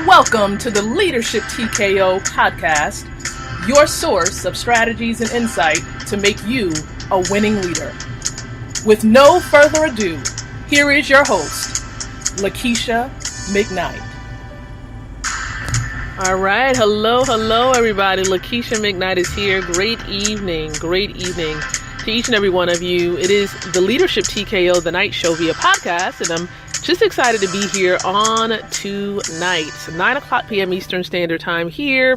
Welcome to the Leadership TKO podcast, your source of strategies and insight to make you a winning leader. With no further ado, here is your host, Lakeisha McKnight. All right. Hello, everybody. Lakeisha McKnight is here. Great evening to each and every one of you. It is the Leadership TKO, the night show via podcast, and I'm just excited to be here on tonight, 9:00 p.m. Eastern Standard Time here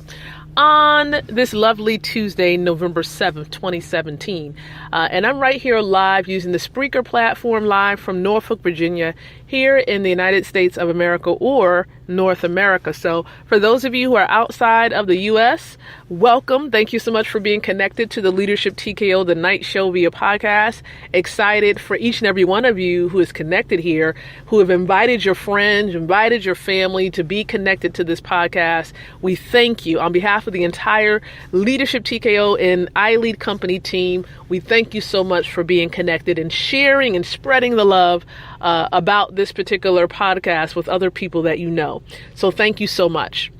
on this lovely Tuesday, November 7th, 2017. And I'm right here live using the Spreaker platform live from Norfolk, Virginia, here in the United States of America or North America. So for those of you who are outside of the U.S., welcome. Thank you so much for being connected to the Leadership TKO, the night show via podcast. Excited for each and every one of you who is connected here, who have invited your friends, invited your family to be connected to this podcast. We thank you on behalf of the entire Leadership TKO and iLead Company team. We thank you so much for being connected and sharing and spreading the love about this particular podcast with other people that you know. So thank you so much.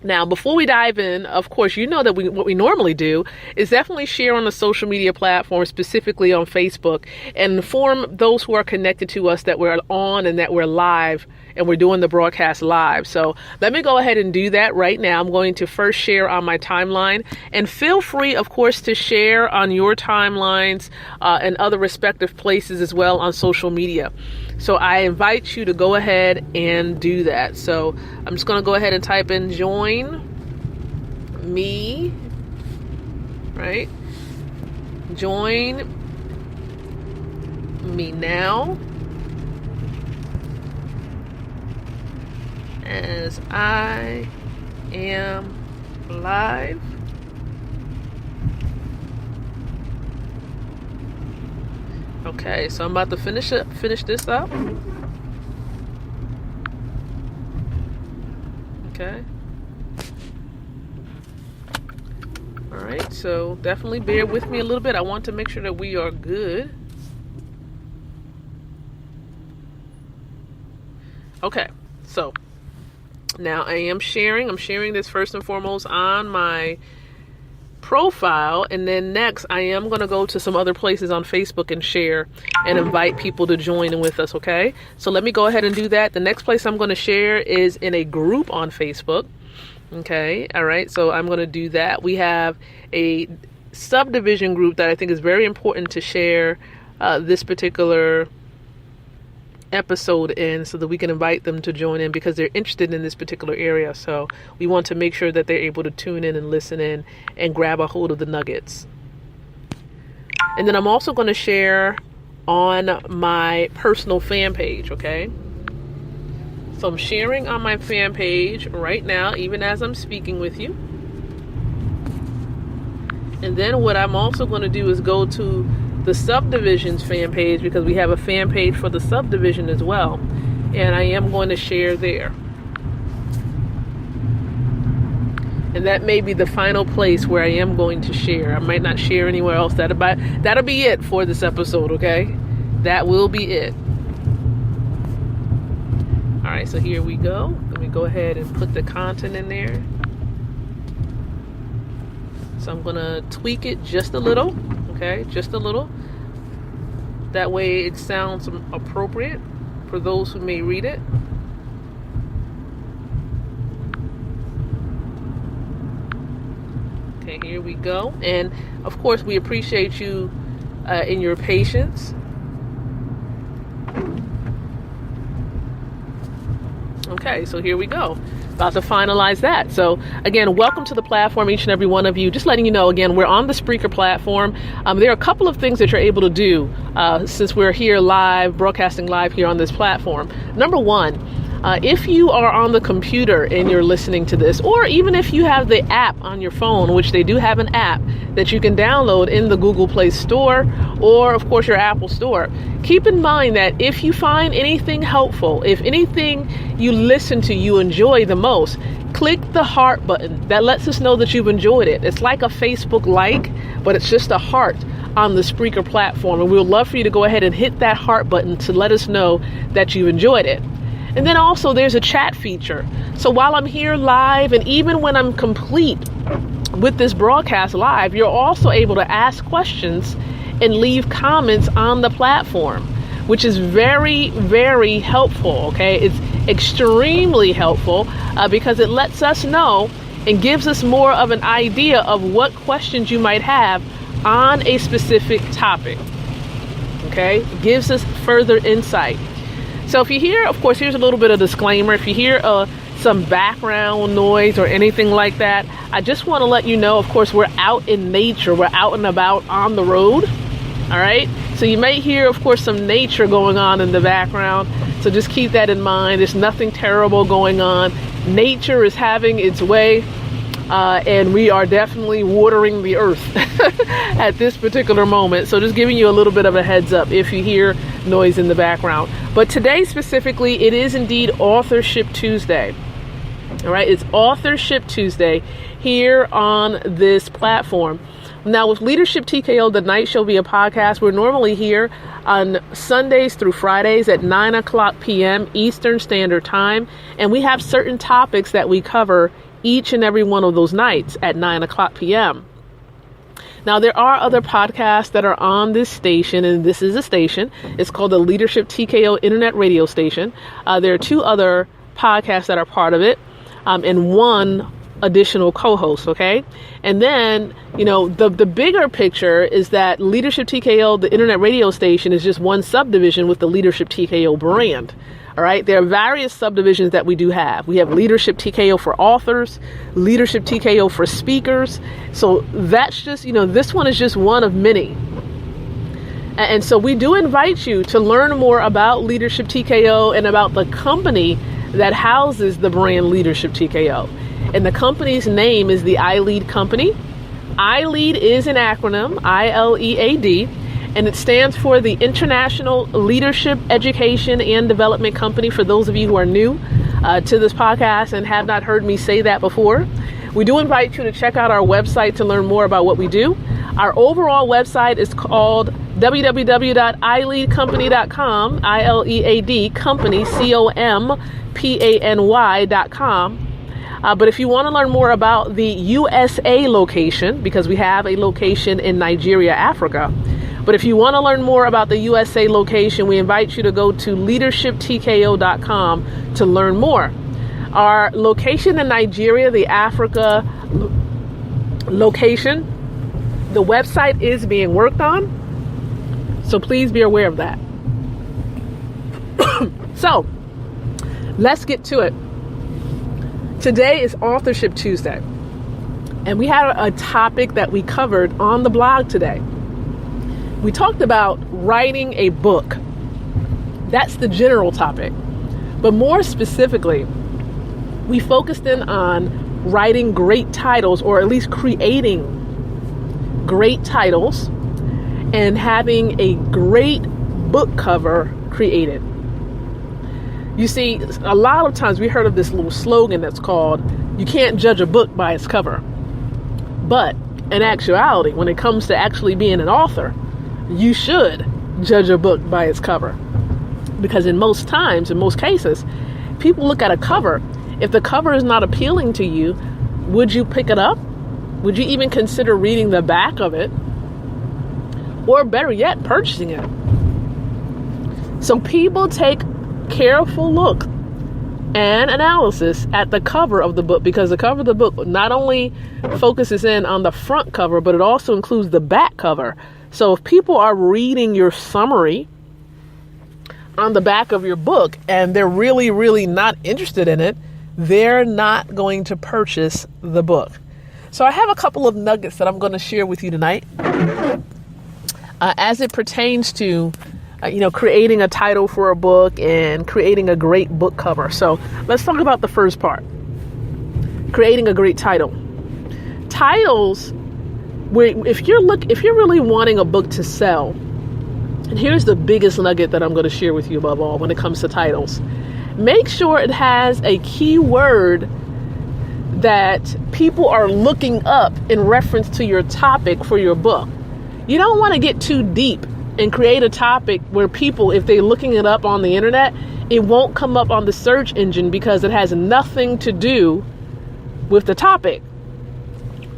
Now, before we dive in, of course, you know that what we normally do is definitely share on the social media platform, specifically on Facebook, and inform those who are connected to us that we're on and that we're live and we're doing the broadcast live. So let me go ahead and do that right now. I'm going to first share on my timeline, and feel free, of course, to share on your timelines and other respective places as well on social media. So I invite you to go ahead and do that. So I'm just going to go ahead and type in join me, right? Join me now as I am live. Okay, so I'm about to finish this up. Okay. All right, so definitely bear with me a little bit. I want to make sure that we are good. Okay, so now I am sharing. I'm sharing this first and foremost on my profile, and then next I am going to go to some other places on Facebook and share and invite people to join in with us. Okay, so let me go ahead and do that. The next place I'm going to share is in a group on Facebook. Okay, all right, so I'm going to do that. We have a subdivision group that I think is very important to share this particular episode in, so that we can invite them to join in because they're interested in this particular area. So we want to make sure that they're able to tune in and listen in and grab a hold of the nuggets. And then I'm also going to share on my personal fan page. Okay, so I'm sharing on my fan page right now, even as I'm speaking with you. And then what I'm also going to do is go to the subdivisions fan page, because we have a fan page for the subdivision as well, and I am going to share there. And that may be the final place where I am going to share. I might not share anywhere else. That'll be it for this episode. Okay, that will be it. All right, so here we go. Let me go ahead and put the content in there. So I'm going to tweak it just a little. Okay, just a little. That way it sounds appropriate for those who may read it. Okay, here we go. And of course, we appreciate you in your patience. Okay, so here we go. About to finalize that. So again, welcome to the platform, each and every one of you. Just letting you know, again, we're on the Spreaker platform. There are a couple of things that you're able to do since we're here live, broadcasting live here on this platform. Number one, if you are on the computer and you're listening to this, or even if you have the app on your phone, which they do have an app that you can download in the Google Play Store or, of course, your Apple Store, keep in mind that if you find anything helpful, if anything you listen to you enjoy the most, click the heart button. That lets us know that you've enjoyed it. It's like a Facebook like, but it's just a heart on the Spreaker platform. And we would love for you to go ahead and hit that heart button to let us know that you've enjoyed it. And then also there's a chat feature. So while I'm here live, and even when I'm complete with this broadcast live, you're also able to ask questions and leave comments on the platform, which is very, very helpful. Okay, it's extremely helpful because it lets us know and gives us more of an idea of what questions you might have on a specific topic. Okay, it gives us further insight. So if you hear, of course, here's a little bit of disclaimer. If you hear some background noise or anything like that, I just want to let you know, of course, we're out in nature. We're out and about on the road. All right. So you may hear, of course, some nature going on in the background. So just keep that in mind. There's nothing terrible going on. Nature is having its way. And we are definitely watering the earth at this particular moment. So just giving you a little bit of a heads up if you hear noise in the background. But today specifically, it is indeed Authorship Tuesday. All right, it's Authorship Tuesday here on this platform. Now with Leadership TKO, the night show via podcast, we're normally here on Sundays through Fridays at 9 o'clock p.m. Eastern Standard Time. And we have certain topics that we cover each and every one of those nights at 9 o'clock p.m. Now, there are other podcasts that are on this station, and this is a station. It's called the Leadership TKO Internet Radio Station. There are two other podcasts that are part of it, and one additional co-host, okay? And then, you know, the bigger picture is that Leadership TKO, the Internet Radio Station, is just one subdivision with the Leadership TKO brand. All right. There are various subdivisions that we do have. We have Leadership TKO for authors, Leadership TKO for speakers. So that's just, you know, this one is just one of many. And so we do invite you to learn more about Leadership TKO and about the company that houses the brand Leadership TKO. And the company's name is the iLead Company. iLead is an acronym, ILEAD. And it stands for the International Leadership Education and Development Company, for those of you who are new to this podcast and have not heard me say that before. We do invite you to check out our website to learn more about what we do. Our overall website is called www.ileadcompany.com, ILEAD company, COMPANY.com. But if you want to learn more about the USA location, because we have a location in Nigeria, Africa, but if you want to learn more about the USA location, we invite you to go to leadershiptko.com to learn more. Our location in Nigeria, the Africa location, the website is being worked on. So please be aware of that. So let's get to it. Today is Authorship Tuesday. And we had a topic that we covered on the blog today. We talked about writing a book. That's the general topic. But more specifically, we focused in on writing great titles, or at least creating great titles and having a great book cover created. You see, a lot of times we heard of this little slogan that's called, "You can't judge a book by its cover." But in actuality, when it comes to actually being an author, you should judge a book by its cover. Because in most times, in most cases, people look at a cover. If the cover is not appealing to you, would you pick it up? Would you even consider reading the back of it? Or better yet, purchasing it? So people take careful look and analysis at the cover of the book, because the cover of the book not only focuses in on the front cover, but it also includes the back cover. So if people are reading your summary on the back of your book and they're really, really not interested in it, they're not going to purchase the book. So I have a couple of nuggets that I'm going to share with you tonight as it pertains to creating a title for a book and creating a great book cover. So let's talk about the first part, creating a great title. Titles, if you're really wanting a book to sell, and here's the biggest nugget that I'm going to share with you above all when it comes to titles, make sure it has a keyword that people are looking up in reference to your topic for your book. You don't want to get too deep and create a topic where people, if they're looking it up on the internet, it won't come up on the search engine because it has nothing to do with the topic.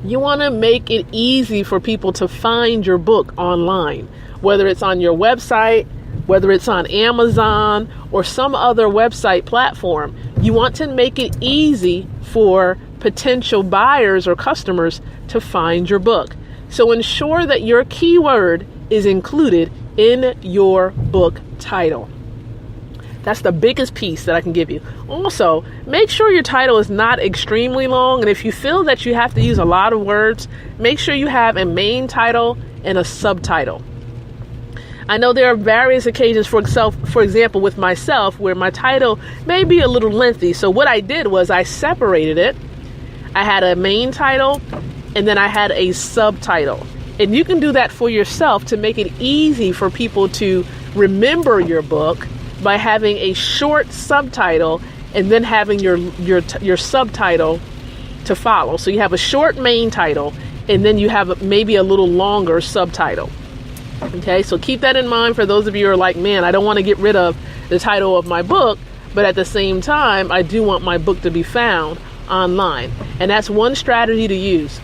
You want to make it easy for people to find your book online, whether it's on your website, whether it's on Amazon or some other website platform. You want to make it easy for potential buyers or customers to find your book. So ensure that your keyword is included in your book title. That's the biggest piece that I can give you. Also, make sure your title is not extremely long. And if you feel that you have to use a lot of words, make sure you have a main title and a subtitle. I know there are various occasions, for example, with myself, where my title may be a little lengthy. So what I did was I separated it. I had a main title and then I had a subtitle. And you can do that for yourself to make it easy for people to remember your book by having a short subtitle and then having your subtitle to follow. So you have a short main title and then you have maybe a little longer subtitle. Okay, so keep that in mind for those of you who are like, man, I don't want to get rid of the title of my book, but at the same time, I do want my book to be found online. And that's one strategy to use.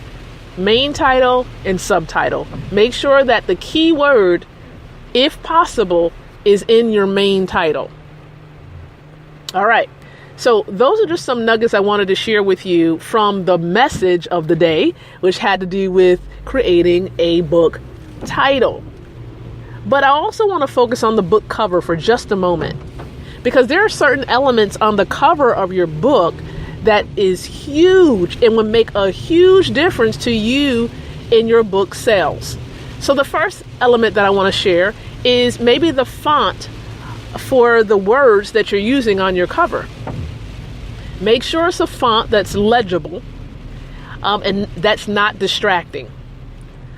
Main title and subtitle. Make sure that the keyword, if possible, is in your main title. All right. So those are just some nuggets I wanted to share with you from the message of the day, which had to do with creating a book title. But I also want to focus on the book cover for just a moment, because there are certain elements on the cover of your book that is huge and would make a huge difference to you in your book sales. So the first element that I want to share is maybe the font for the words that you're using on your cover. Make sure it's a font that's legible and that's not distracting.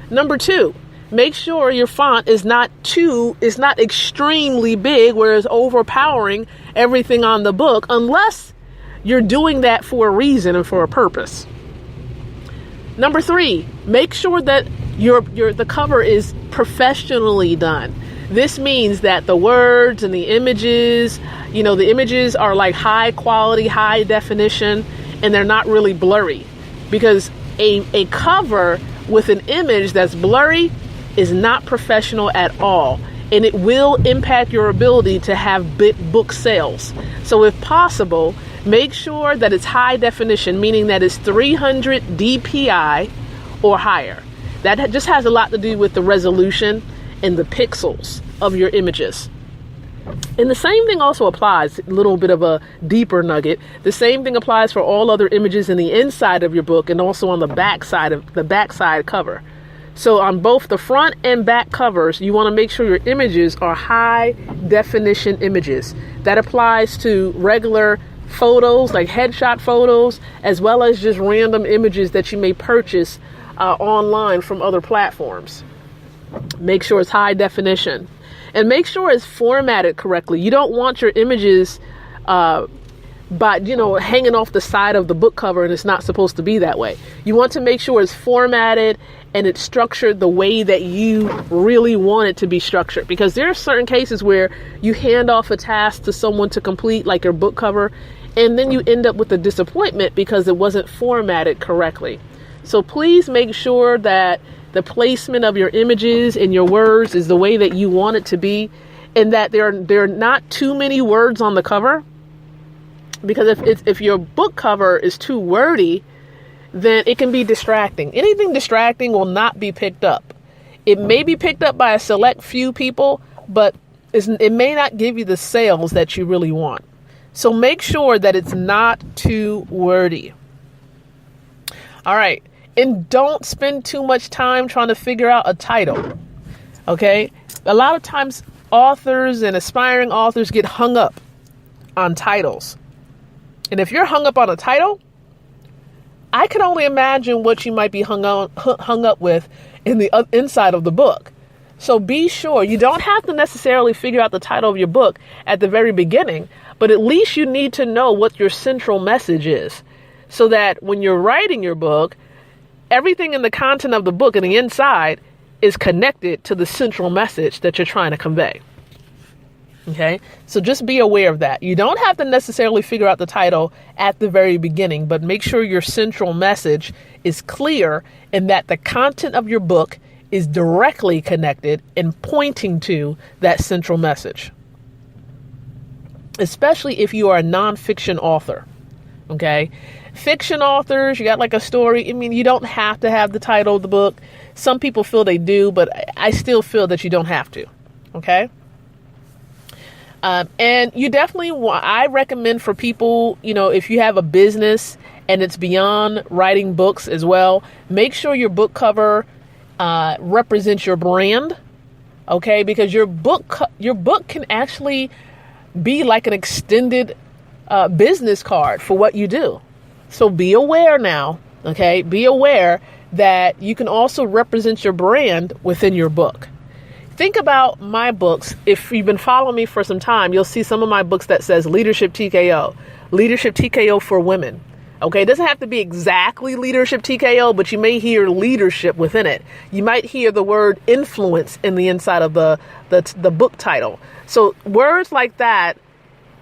Number 2, make sure your font is not extremely big where it's overpowering everything on the book, unless you're doing that for a reason and for a purpose. Number 3, make sure that the cover is professionally done. This means that the words and the images, the images are like high quality, high definition, and they're not really blurry, because a cover with an image that's blurry is not professional at all, and it will impact your ability to have book sales. So if possible, make sure that it's high definition, meaning that it's 300 DPI or higher. That just has a lot to do with the resolution and the pixels of your images. And the same thing also applies, a little bit of a deeper nugget. The same thing applies for all other images in the inside of your book and also on the backside cover. So on both the front and back covers, you want to make sure your images are high definition images. That applies to regular photos, like headshot photos, as well as just random images that you may purchase online from other platforms. Make sure it's high definition, and make sure it's formatted correctly. You don't want your images hanging off the side of the book cover, and it's not supposed to be that way. You want to make sure it's formatted and it's structured the way that you really want it to be structured, because there are certain cases where you hand off a task to someone to complete, like your book cover, and then you end up with a disappointment because it wasn't formatted correctly. So please make sure that the placement of your images and your words is the way that you want it to be, and that there are not too many words on the cover. Because if your book cover is too wordy, then it can be distracting. Anything distracting will not be picked up. It may be picked up by a select few people, but it may not give you the sales that you really want. So make sure that it's not too wordy. All right. And don't spend too much time trying to figure out a title. Okay? A lot of times authors and aspiring authors get hung up on titles. And if you're hung up on a title, I can only imagine what you might be hung up with in the inside of the book. So be sure you don't have to necessarily figure out the title of your book at the very beginning, but at least you need to know what your central message is, so that when you're writing your book, everything in the content of the book and the inside is connected to the central message that you're trying to convey. Okay, so just be aware of that. You don't have to necessarily figure out the title at the very beginning, but make sure your central message is clear and that the content of your book is directly connected and pointing to that central message. Especially if you are a nonfiction author. Okay, fiction authors, you got like a story. I mean, you don't have to have the title of the book. Some people feel they do, but I still feel that you don't have to. Okay. And you definitely I recommend for people, if you have a business and it's beyond writing books as well, make sure your book cover represents your brand. Okay. Because your book can actually be like an extended business card for what you do. So be aware now. Okay. Be aware that you can also represent your brand within your book. Think about my books. If you've been following me for some time, you'll see some of my books that says Leadership TKO, Leadership TKO for women. Okay, it doesn't have to be exactly Leadership TKO, but you may hear leadership within it. You might hear the word influence in the inside of the book title. So words like that,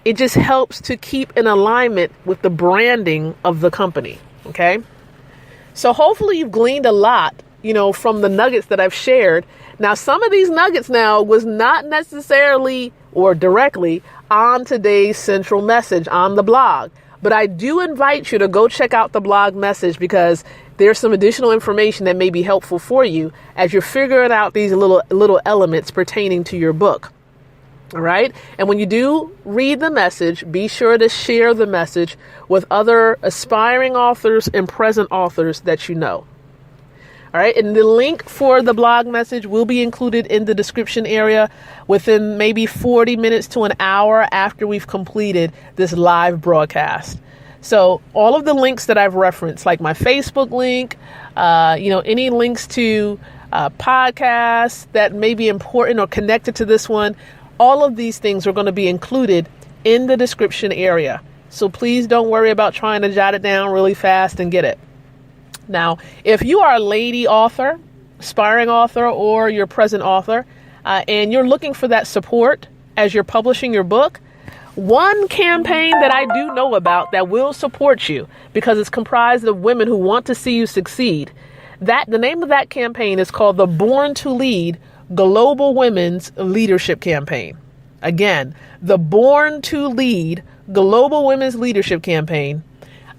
it just helps to keep in alignment with the branding of the company. Okay, so hopefully you've gleaned a lot, from the nuggets that I've shared. Now, some of these nuggets now was not necessarily or directly on today's central message on the blog, but I do invite you to go check out the blog message because there's some additional information that may be helpful for you as you're figuring out these little elements pertaining to your book. All right. And when you do read the message, be sure to share the message with other aspiring authors and present authors that you know. All right. And the link for the blog message will be included in the description area within maybe 40 minutes to an hour after we've completed this live broadcast. So all of the links that I've referenced, like my Facebook link, any links to podcasts that may be important or connected to this one, all of these things are going to be included in the description area. So please don't worry about trying to jot it down really fast and get it. Now, if you are a lady author, aspiring author, or you're present author, and you're looking for that support as you're publishing your book, one campaign that I do know about that will support you because it's comprised of women who want to see you succeed. The name of that campaign is called the Born to Lead Global Women's Leadership Campaign. Again, the Born to Lead Global Women's Leadership Campaign.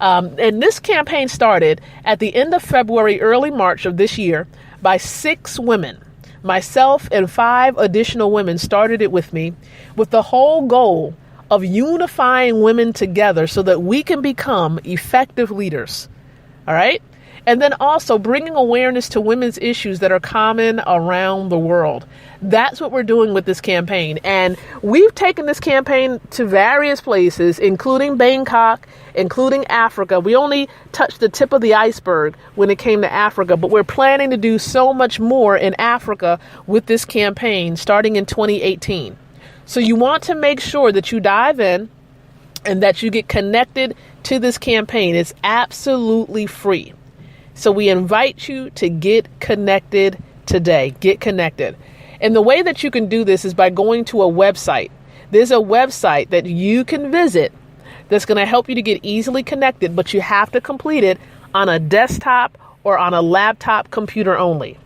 And this campaign started at the end of February, early March of this year by 6 women. Myself and 5 additional women started it with me with the whole goal of unifying women together so that we can become effective leaders. All right. And then also bringing awareness to women's issues that are common around the world. That's what we're doing with this campaign. And we've taken this campaign to various places, including Bangkok, including Africa. We only touched the tip of the iceberg when it came to Africa, but we're planning to do so much more in Africa with this campaign starting in 2018. So you want to make sure that you dive in and that you get connected to this campaign. It's absolutely free. So we invite you to get connected today. Get connected. And the way that you can do this is by going to a website. There's a website that you can visit that's going to help you to get easily connected, but you have to complete it on a desktop or on a laptop computer only.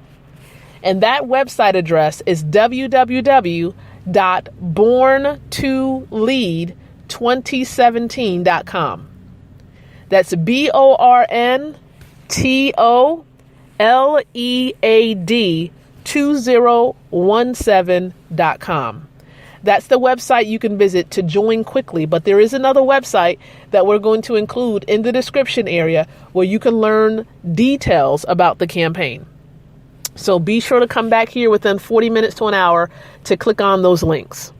And that website address is www.borntolead2017.com. That's BORNTOLEAD 2017.com. That's the website you can visit to join quickly. But there is another website that we're going to include in the description area where you can learn details about the campaign. So be sure to come back here within 40 minutes to an hour to click on those links.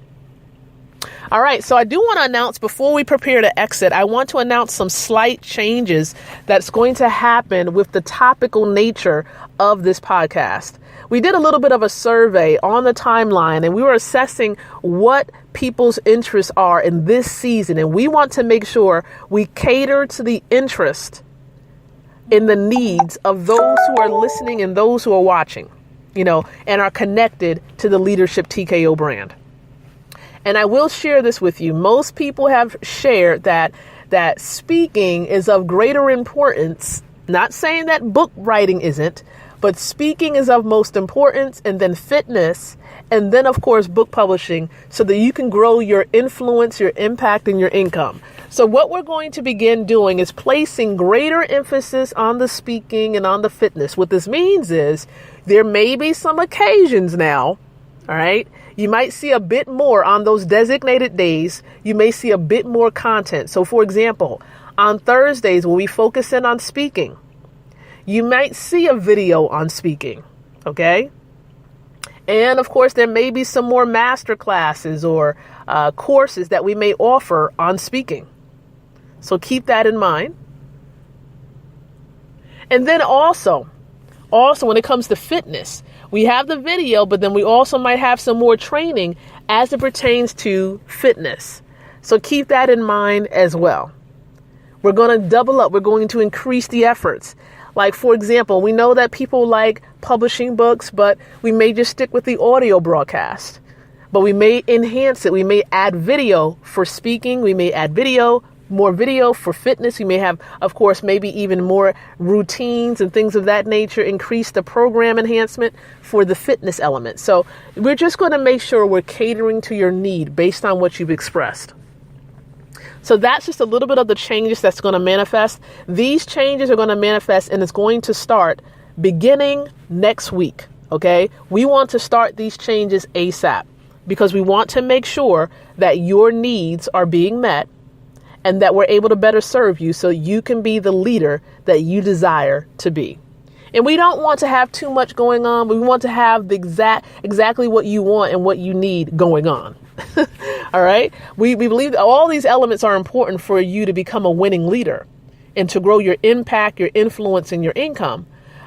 All right, so I do want to announce before we prepare to exit, I want to announce some slight changes that's going to happen with the topical nature of this podcast. We did a little bit of a survey on the timeline and we were assessing what people's interests are in this season. And we want to make sure we cater to the interest in the needs of those who are listening and those who are watching, and are connected to the Leadership TKO brand. And I will share this with you. Most people have shared that speaking is of greater importance. Not saying that book writing isn't, but speaking is of most importance, and then fitness, and then, of course, book publishing, so that you can grow your influence, your impact, and your income. So what we're going to begin doing is placing greater emphasis on the speaking and on the fitness. What this means is there may be some occasions now, all right? You might see a bit more on those designated days. You may see a bit more content. So, for example, on Thursdays, when we focus in on speaking, you might see a video on speaking, okay? And, of course, there may be some more master classes or courses that we may offer on speaking. So keep that in mind. And then also when it comes to fitness, we have the video, but then we also might have some more training as it pertains to fitness. So keep that in mind as well. We're going to double up. We're going to increase the efforts. Like, for example, we know that people like publishing books, but we may just stick with the audio broadcast. But we may enhance it. We may add video for speaking. We may add more video for fitness. We may have, of course, maybe even more routines and things of that nature, increase the program enhancement for the fitness element. So we're just going to make sure we're catering to your need based on what you've expressed. So that's just a little bit of the changes that's going to manifest. These changes are going to manifest, and it's going to start beginning next week. Okay. We want to start these changes ASAP because we want to make sure that your needs are being met and that we're able to better serve you so you can be the leader that you desire to be. And we don't want to have too much going on. We want to have the exactly what you want and what you need going on. All right. We believe that all these elements are important for you to become a winning leader and to grow your impact, your influence, and your income.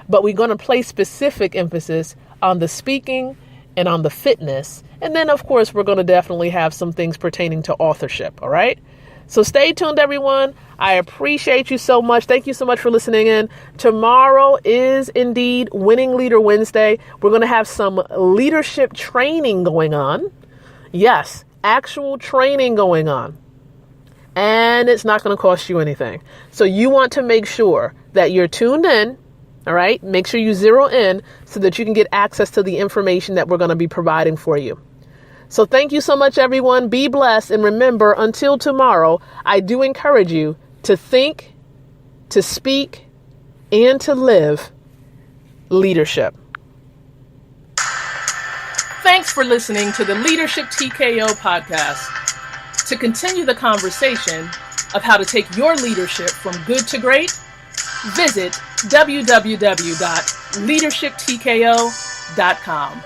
But we're going to place specific emphasis on the speaking and on the fitness. And then, of course, we're going to definitely have some things pertaining to authorship. All right. So stay tuned, everyone. I appreciate you so much. Thank you so much for listening in. Tomorrow is indeed Winning Leader Wednesday. We're going to have some leadership training going on. Yes, actual training going on. And it's not going to cost you anything. So you want to make sure that you're tuned in. All right. Make sure you zero in so that you can get access to the information that we're going to be providing for you. So thank you so much, everyone. Be blessed. And remember, until tomorrow, I do encourage you to think, to speak, and to live leadership. Thanks for listening to the Leadership TKO podcast. To continue the conversation of how to take your leadership from good to great, visit www.leadershiptko.com.